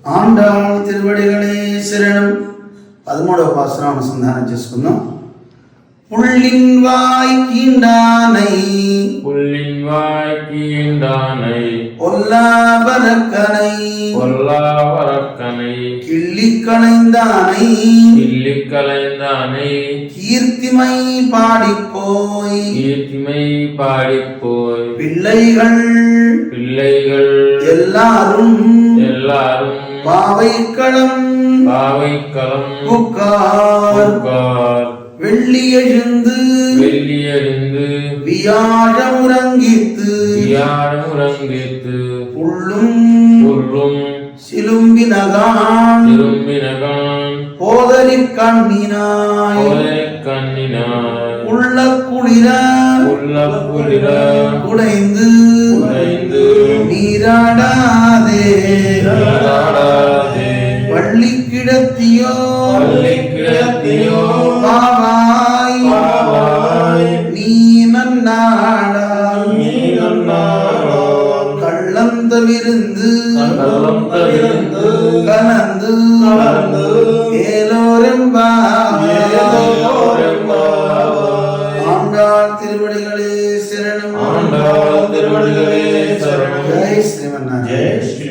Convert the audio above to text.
ఆండాళ్ తిరువడిగళే శరణం. 13వ పాసురం అనుసంధానం చేసుకుందాం. புள்ளின்வாய் கீண்டானை ஒல்லாவரக்கனை கிள்ளிக்களைந்தானை கீர்த்திமை பாடிப்போய் பிள்ளைகள் எல்லாரும் பாவைக்களம் புக்கார் வெள்ளியெழுந்து வியாழமுறங்கித்து புள்ளும் சிலும்பினகான் போதரிற் கண்ணினாய் உள்ள குளிர குடைந்து நீராடாதே பள்ளி கிடத்தியோ பாவாய் நீ நன்னாடால் கள்ளம் தவிர்ந்து கலந்து ஏலோரெம்பாவாய். ஆண்டாள் திருவடிகளே சரணம். ஜெய் ஸ்ரீமன்னாராயண.